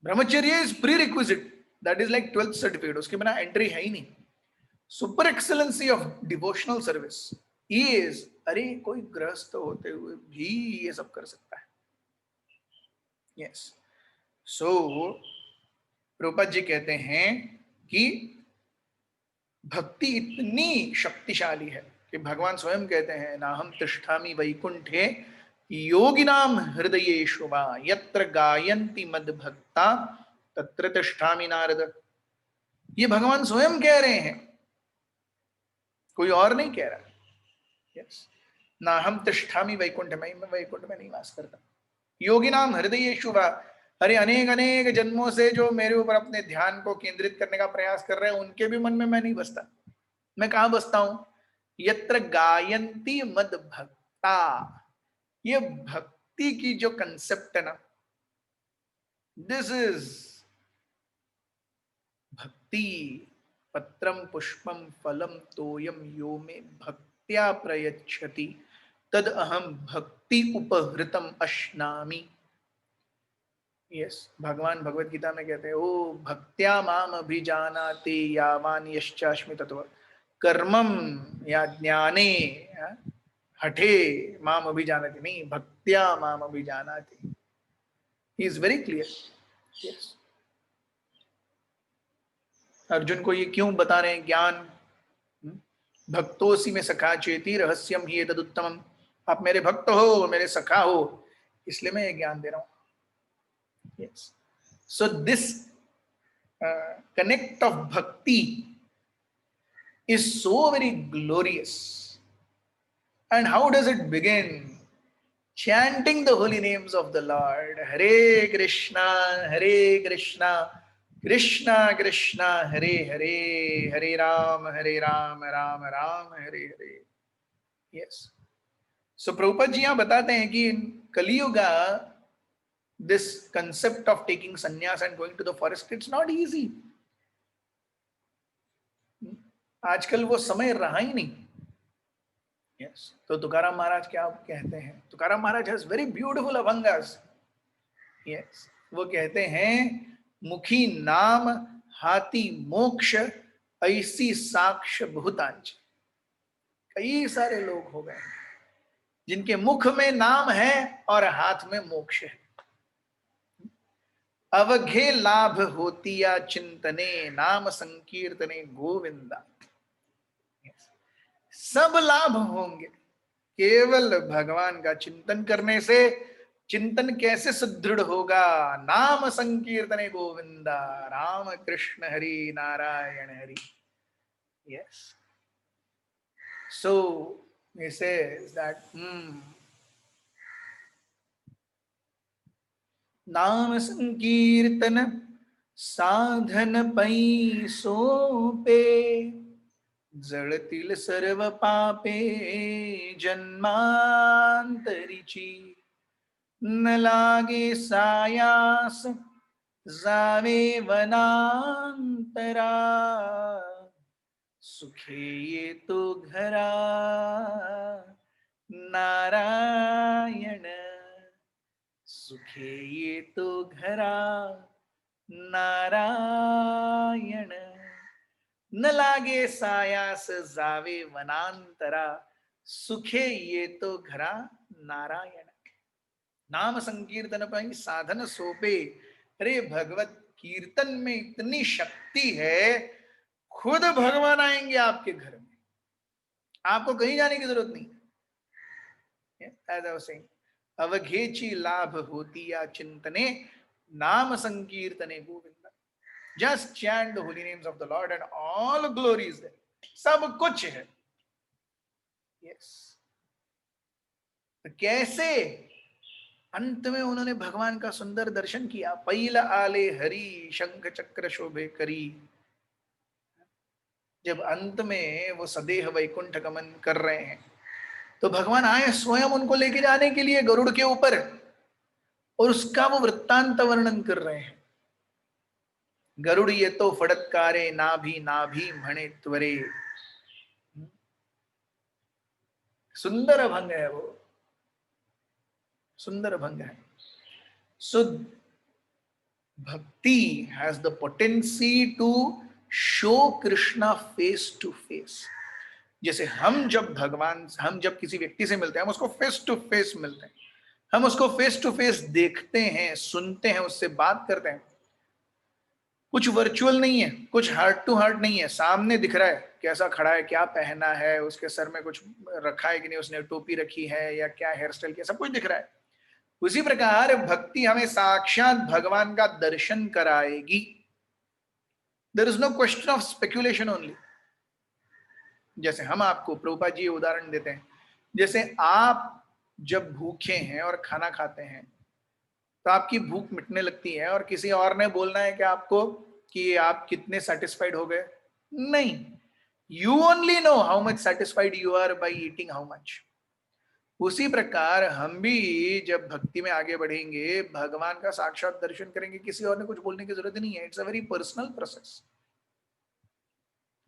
ब्रह्मचर्य is pre requisite, that is like 12th certificate, उसके बिना एंट्री है ही नहीं। Super excellency of devotional service is, अरे कोई गृहस्थ होते हुए भी ये सब कर सकता है। यस, सो प्रभुपाद जी कहते हैं कि भक्ति इतनी शक्तिशाली है कि भगवान स्वयं कहते हैं, नाहम तिष्ठामि वैकुंठे योगिनाम हृदयेषु वा यत्र गायन्ति मद भक्ता तत्र तिष्ठामि नारद। ये भगवान स्वयं कह रहे हैं, कोई और नहीं कह रहा। यस, नाहम तिष्ठामि वैकुंठ, मैं वैकुंठ में नहीं वास करता। योगिनाम हृदयेषु वा, अरे अनेक अनेक जन्मों से जो मेरे ऊपर अपने ध्यान को केंद्रित करने का प्रयास कर रहे हैं, उनके भी मन में मैं नहीं बसता। मैं कहां बसता हूं? यत्र गायन्ति मद भक्ता। ये भक्ति की जो कंसेप्ट है ना, दिस इज भक्ति। पत्रम पुष्पम फलम तोयम यो में भक्त्या प्रयच्छति तद अहम भक्ति उपहृतम अश्नामि। यस, भगवान भगवत गीता में कहते हैं, ओ भक्त्या माम अभिजानाति यावान यश्चास्मि तत्व कर्मम या ज्ञाने हठे माम अभिजानाति, नहीं भक्त्या माम अभिजानाति। He is very clear. Yes, Arjun को ये क्यों बता रहे हैं ज्ञान? भक्तोसी में सखा चेती रहस्यम ही तदुत्तमम। आप मेरे भक्त हो, मेरे सखा हो, इसलिए मैं ये ज्ञान दे रहा हूं। Yes. So this connect of bhakti is so very glorious. And how does it begin? Chanting the holy names of the Lord. Hare Krishna, Krishna Krishna, Hare Hare, Hare Ram, Ram Ram, Hare Hare. Yes. So Prabhupada ji यहाँ बताते हैं कि Kaliyuga, this concept of taking sannyas and going to the forest, it's not easy. आजकल वो समय रहा ही नहीं। yes. तो तुकाराम महाराज क्या कहते हैं? तुकाराम महाराज has very beautiful अभंगास। yes. वो कहते हैं, मुखी नाम हाथी मोक्ष ऐसी साक्ष भूतांच। कई सारे लोग हो गए जिनके मुख में नाम है और हाथ में मोक्ष है। अवघे लाभ होतिया चिंतने नाम संकीर्तने गोविंदा। सब लाभ होंगे केवल भगवान का चिंतन करने से, चिंतन कैसे सुदृढ़ होगा? नाम संकीर्तने Govinda, Ram Krishna Hari Narayan Hari. Yes. So he says that नाम संकीर्तन साधन पै सोपे, जळतील सर्व पापे जन्मांतरीची. न लागे सायास जावे वनांतरा, सुखे येतो घरा नारायण. सुखे येतो घरा नारायण. न लागे सायास जावे वनांतरा, सुखे येतो घरा नारायण. नाम संकीर्तन पर साधन सोपे. अरे भगवत कीर्तन में इतनी शक्ति है, खुद भगवान आएंगे आपके घर में, आपको कहीं जाने की जरूरत नहीं. अवघेची लाभ होती या चिंतने, नाम संकीर्तने Govinda. Just chant the holy names of the lord and all glories है, सब कुछ है. यस. तो कैसे? अंत में उन्होंने भगवान का सुंदर दर्शन किया. पैल आले हरि शंख चक्र शोभे करी. जब अंत में वो सदेह वैकुंठ गमन कर रहे हैं, तो भगवान आए स्वयं उनको लेके जाने के लिए गरुड़ के ऊपर, और उसका वो वृत्तांत वर्णन कर रहे हैं. गरुड़ ये तो फड़त्कारे नाभी नाभी म्हणे त्वरे. सुंदर भंग है वो, सुंदर भंग है. So bhakti has the potency to show Krishna face to face. जैसे हम जब किसी व्यक्ति से मिलते हैं, हम उसको फेस टू फेस मिलते हैं, हम उसको फेस टू फेस देखते हैं, सुनते हैं, उससे बात करते हैं. कुछ वर्चुअल नहीं है, कुछ हार्ट टू हार्ट नहीं है. सामने दिख रहा है कैसा खड़ा है, क्या पहना है, उसके सर में कुछ रखा है कि नहीं, उसने टोपी रखी है या क्या हेयर स्टाइल किया, सब कुछ दिख रहा है. उसी प्रकार भक्ति हमें साक्षात भगवान का दर्शन कराएगी. There is no question of speculation only. जैसे हम आपको प्रभुपाद जी उदाहरण देते हैं, जैसे आप जब भूखे हैं और खाना खाते हैं, तो आपकी भूख मिटने लगती है, और किसी और ने बोलना है कि आपको कि आप कितने सेटिस्फाइड हो गए? नहीं. You only know how much satisfied you are by eating how much. उसी प्रकार हम भी जब भक्ति में आगे बढ़ेंगे, भगवान का साक्षात दर्शन करेंगे, किसी और ने कुछ बोलने की जरूरत नहीं है. It's a very personal process.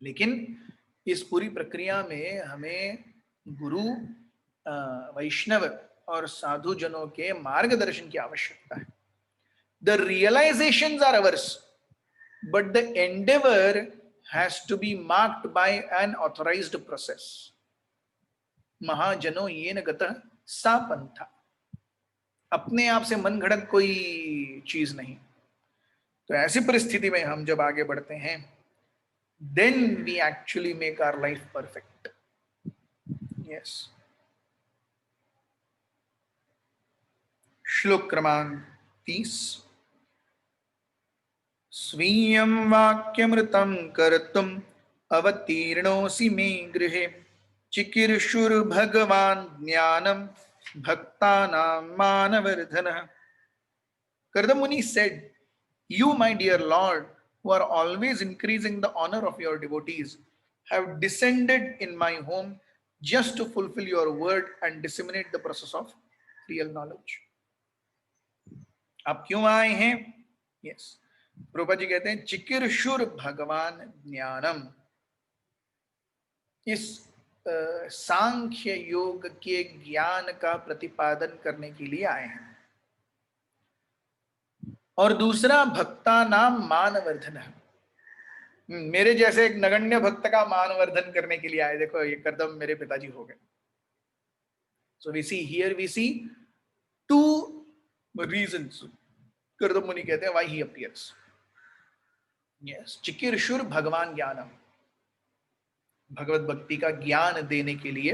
लेकिन इस पूरी प्रक्रिया में हमें गुरु, वैष्णव और साधु जनों के मार्गदर्शन की आवश्यकता है. The realisations are ours, but the endeavour has to be marked by an authorised process. महाजनो येन गतः सा पंथा. अपने आप से मन घड़त कोई चीज नहीं. तो ऐसी परिस्थिति में हम जब आगे बढ़ते हैं, then we actually make our life perfect. Yes. श्लोक क्रमांक 30. स्वीयं वाक्यमृतं कर्तुम् अवतीर्णोऽसि मे गृहे, चिकीर्षुर्भगवान् ज्ञानं भक्तानां मानवर्धनः. Kardam Muni said, "You, my dear Lord, who are always increasing the honor of your devotees, have descended in my home just to fulfill your word and disseminate the process of real knowledge." आप क्यों आए हैं? Yes. Prabhupada ji कहते हैं, चिकीर्षुर भगवान ज्ञानम. इस सांख्य योग के ज्ञान का प्रतिपादन करने के लिए आए हैं. और दूसरा, भक्ता नाम मानवर्धन. मेरे जैसे एक नगण्य भक्त का मानवर्धन करने के लिए आए. देखो, ये करदम मेरे पिताजी हो गए. So we see here, we see two reasons. Kardam Muni कहते हैं व्हाई ही अपीयर्स. यस. चिकीर्षुर भगवान ज्ञानम, भगवत भक्ति का ज्ञान देने के लिए.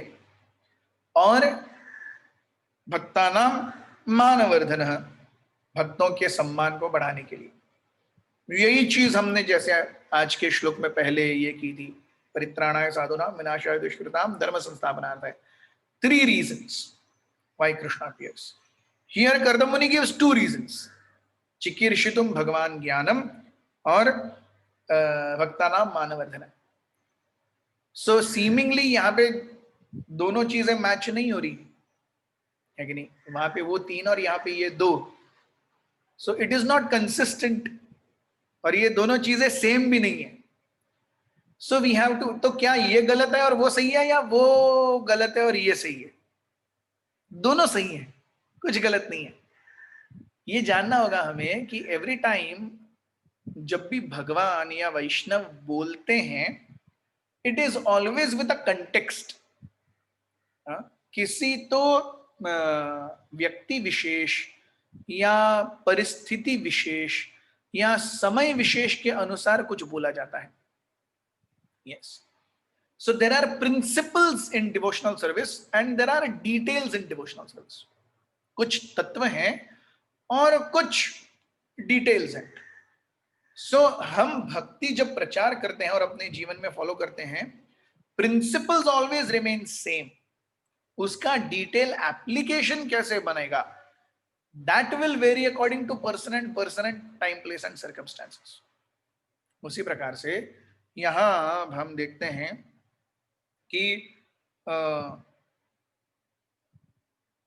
और भक्तानाम मानवर्धन, भक्तों के सम्मान को बढ़ाने के लिए। यही चीज हमने जैसे आज के श्लोक में पहले ये की थी, परित्राणाय साधुनाम विनाशाय दुष्कृताम धर्म संस्थापनार्थाय। 3 reasons why Krishna appears. Here Kardamuni gives 2 reasons. चिकीर्षितुम भगवान ज्ञानम और भक्तानाम मानवर्धन। सो सीमिंगली यहाँ पे दोनों चीजें मैच नहीं हो रही है कि नहीं, वहां पे वो 3 और यहाँ पे ये 2, so it is not consistent, और ये दोनों चीजें सेम भी नहीं है। सो वी हैव टू, तो क्या ये गलत है और वो सही है, या वो गलत है और ये सही है? दोनों सही है, कुछ गलत नहीं है। ये जानना होगा हमें कि एवरी टाइम जब भी भगवान या वैष्णव बोलते हैं, it is always with a context. किसी तो व्यक्ति विशेष या परिस्थिति विशेष या समय विशेष के अनुसार कुछ बोला जाता है। Yes, so there are principles in devotional service and there are details in devotional service. कुछ तत्व हैं और कुछ डिटेल्स हैं। सो हम भक्ति जब प्रचार करते हैं और अपने जीवन में फॉलो करते हैं, प्रिंसिपल्स ऑलवेज रिमेन सेम। उसका डिटेल एप्लीकेशन कैसे बनेगा, that will very according to person and time place and circumstances. उसी प्रकार से यहां हम देखते हैं कि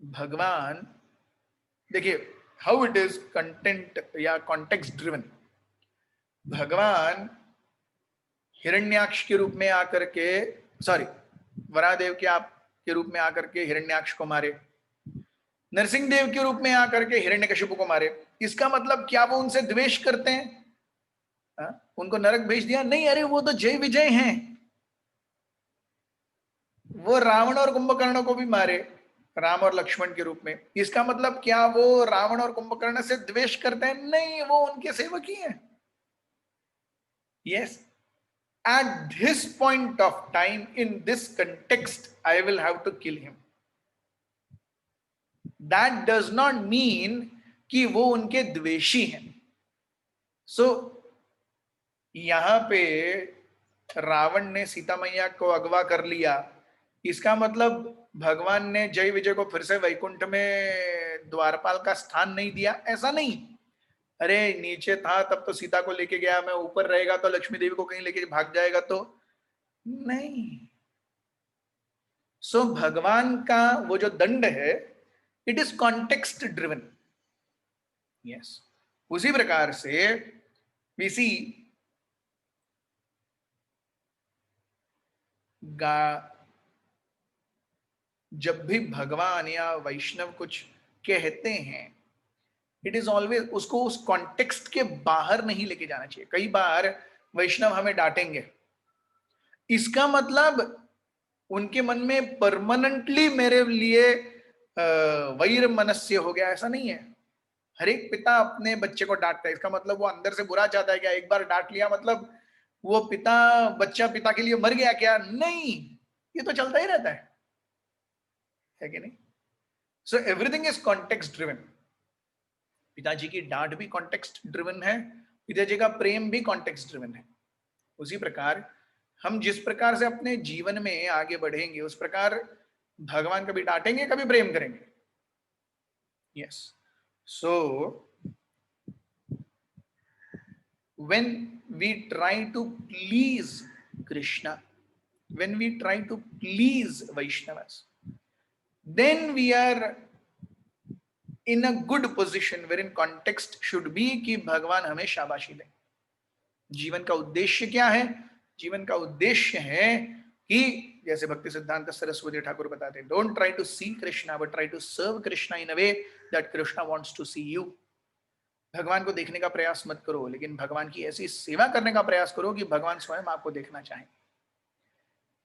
भगवान, देखिए हाउ इट इज कंटेंट या कॉन्टेक्स्ट ड्रिवन। भगवान हिरण्याक्ष के रूप में आकर के, सॉरी, वरादेव के रूप में आकर के हिरण्याक्ष को मारे, नरसिंह देव के रूप में आकर के हिरण्यकशिपु को मारे। इसका मतलब क्या वो उनसे द्वेष करते हैं? उनको नरक भेज दिया? नहीं, अरे वो तो जय विजय हैं। वो रावण और कुंभकर्ण को भी मारे राम और लक्ष्मण के रूप में। इसका मतलब क्या वो रावण और कुंभकर्ण से द्वेष करते हैं? नहीं, वो उनके सेवक ही हैं। Yes, at this point of time, in this context, I will have to kill him. That does not mean कि वो उनके द्वेषी हैं। So यहां पे रावण ने सीता मैया को अगवा कर लिया, इसका मतलब भगवान ने जय विजय को फिर से वैकुंठ में द्वारपाल का स्थान नहीं दिया, ऐसा नहीं। अरे नीचे था तब तो सीता को लेके गया, मैं ऊपर रहेगा तो लक्ष्मी देवी को कहीं लेके भाग जाएगा, तो नहीं। सो भगवान का वो जो दंड है, it is context driven. Yes, उसी प्रकार से वी सी जब भी भगवान या वैष्णव कुछ कहते हैं, इट इज ऑलवेज, उसको उस कॉन्टेक्स्ट के बाहर नहीं लेके जाना चाहिए। कई बार वैष्णव हमें डांटेंगे, इसका मतलब उनके मन में परमानेंटली मेरे लिए वैर मनस्य हो गया, ऐसा नहीं है। हर एक पिता अपने बच्चे को डांटता है, इसका मतलब वो अंदर से बुरा चाहता है क्या? एक बार डांट लिया मतलब वो बच्चा पिता के लिए मर गया क्या? नहीं, ये तो चलता ही रहता है कि नहीं? So everything is context driven. पिताजी की डांट भी कॉन्टेक्स्ट ड्रिवन है, पिताजी का प्रेम भी कॉन्टेक्स्ट ड्रिवन है। उसी प्रकार हम जिस प्रकार से अपने जीवन में आगे बढ़ेंगे, उस प्रकार भगवान कभी डांटेंगे, कभी प्रेम करेंगे। Yes, so when we try to please Krishna, when we try to please Vaishnavas, then we are in a good position wherein context should be कि भगवान हमें शाबाशी दें। जीवन का उद्देश्य क्या है? जीवन का उद्देश्य है कि जैसे भक्ति सिद्धांत सरस्वती ठाकुर बताते हैं, don't try to see Krishna but try to serve Krishna in a way that Krishna wants to see you. भगवान को देखने का प्रयास मत करो, लेकिन भगवान की ऐसी सेवा करने का प्रयास करो कि भगवान स्वयं आपको देखना चाहें।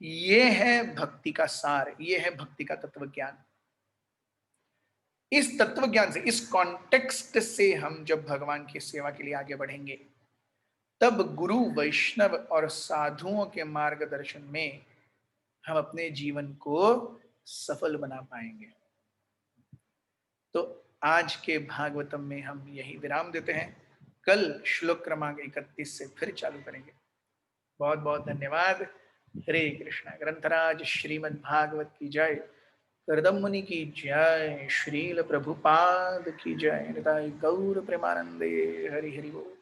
ये है भक्ति का सार, ये है भक्ति का तत्व ज्ञान। इस तत्व ज्ञान से, इस कॉन्टेक्स्ट से हम जब भगवान की सेवा के लिए आगे बढ़ेंगे, तब गुरु वैष्णव और साधुओं के मार्गदर्शन में हम अपने जीवन को सफल बना पाएंगे। तो आज के भागवतम में हम यही विराम देते हैं। कल श्लोक क्रमांक 31 से फिर चालू करेंगे। बहुत बहुत धन्यवाद। हरे कृष्णा। ग्रंथराज श्रीमद् भागवत की जय। करदम मुनि की जय। श्रील प्रभुपाद की जय। निताई गौर प्रेमानंदे। हरि हरि बोल।